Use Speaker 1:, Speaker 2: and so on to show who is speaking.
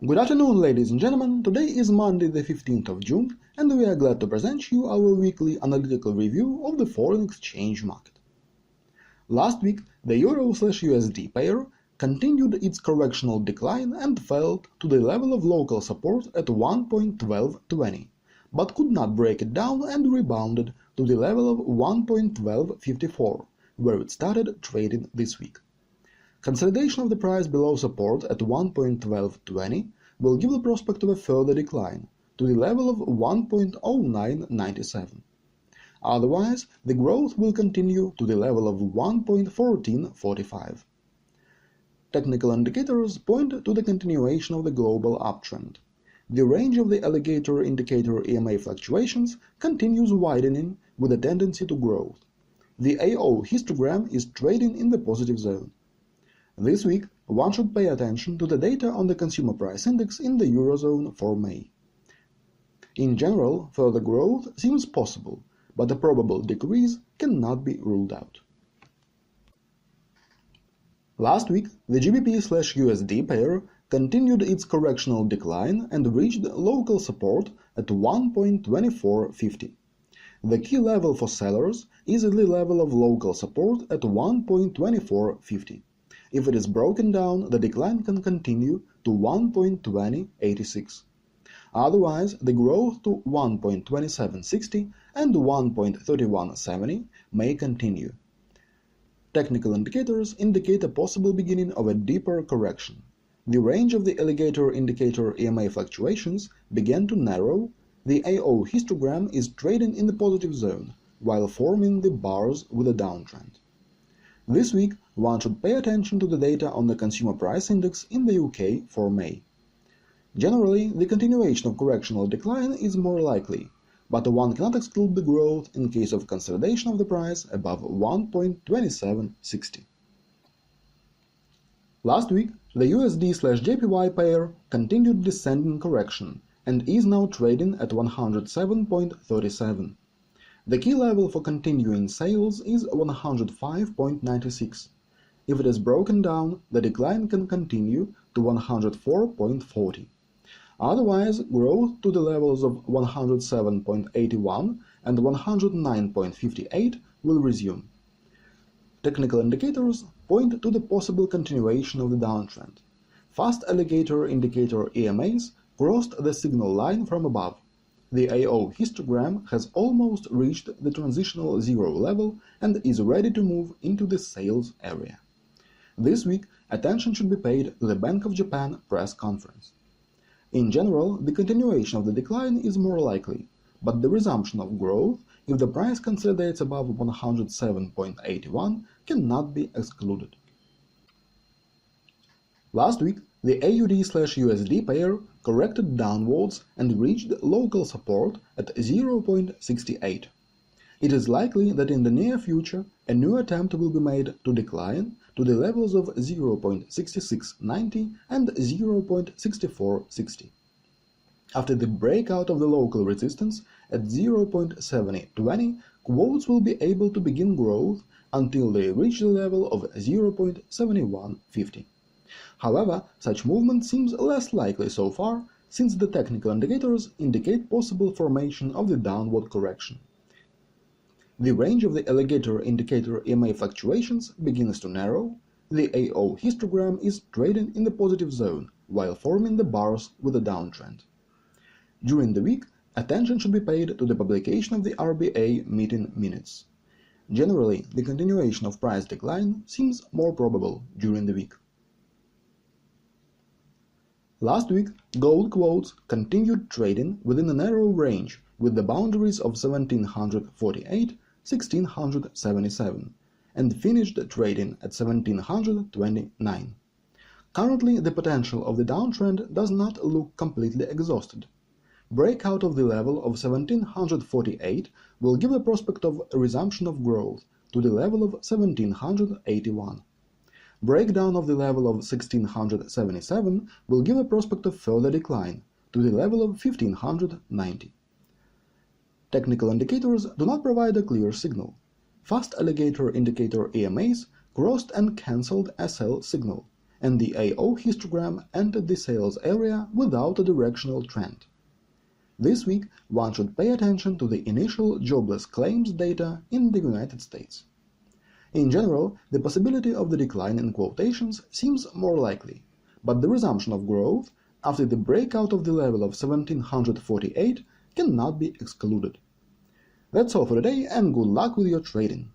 Speaker 1: Good afternoon, ladies and gentlemen. Today is Monday the 15th of June, and we are glad to present you our weekly analytical review of the foreign exchange market. Last week, the Euro/USD pair continued its correctional decline and fell to the level of local support at 1.1220, but could not break it down and rebounded to the level of 1.1254, where it started trading this week. Consolidation of the price below support at 1.1220 will give the prospect of a further decline to the level of 1.0997. Otherwise, the growth will continue to the level of 1.1445. Technical indicators point to the continuation of the global uptrend. The range of the alligator indicator EMA fluctuations continues widening with a tendency to growth. The AO histogram is trading in the positive zone. This week, one should pay attention to the data on the consumer price index in the Eurozone for May. In general, further growth seems possible, but a probable decrease cannot be ruled out. Last week, the GBP/USD pair continued its correctional decline and reached local support at 1.2450. The key level for sellers is the level of local support at 1.2450. If it is broken down, the decline can continue to 1.2086. Otherwise, the growth to 1.2760 and 1.3170 may continue. Technical indicators indicate a possible beginning of a deeper correction. The range of the alligator indicator EMA fluctuations began to narrow. The AO histogram is trading in the positive zone, while forming the bars with a downtrend. This week, one should pay attention to the data on the consumer price index in the UK for May. Generally, the continuation of correctional decline is more likely, but one cannot exclude the growth in case of consolidation of the price above 1.2760. Last week, the USD/JPY pair continued descending correction and is now trading at 107.37. The key level for continuing sales is 105.96. If it is broken down, the decline can continue to 104.40. Otherwise, growth to the levels of 107.81 and 109.58 will resume. Technical indicators point to the possible continuation of the downtrend. Fast alligator indicator EMAs crossed the signal line from above. The AO histogram has almost reached the transitional zero level and is ready to move into the sales area. This week, attention should be paid to the Bank of Japan press conference. In general, the continuation of the decline is more likely, but the resumption of growth, if the price consolidates above 107.81, cannot be excluded. Last week, the AUD/USD pair corrected downwards and reached local support at 0.68. It is likely that in the near future a new attempt will be made to decline to the levels of 0.6690 and 0.6460. After the breakout of the local resistance at 0.7020, quotes will be able to begin growth until they reach the level of 0.7150. However, such movement seems less likely so far, since the technical indicators indicate possible formation of the downward correction. The range of the alligator indicator EMA fluctuations begins to narrow. The AO histogram is trading in the positive zone, while forming the bars with a downtrend. During the week, attention should be paid to the publication of the RBA meeting minutes. Generally, the continuation of price decline seems more probable during the week. Last week, gold quotes continued trading within a narrow range with the boundaries of 1748–1677 and finished trading at 1729. Currently, the potential of the downtrend does not look completely exhausted. Breakout of the level of 1748 will give a prospect of a resumption of growth to the level of 1781. Breakdown of the level of 1677 will give a prospect of further decline to the level of 1590. Technical indicators do not provide a clear signal. Fast alligator indicator EMAs crossed and cancelled a sell signal, and the AO histogram entered the sales area without a directional trend. This week, one should pay attention to the initial jobless claims data in the United States. In general, the possibility of the decline in quotations seems more likely, but the resumption of growth after the breakout of the level of 1748 cannot be excluded. That's all for today, and good luck with your trading.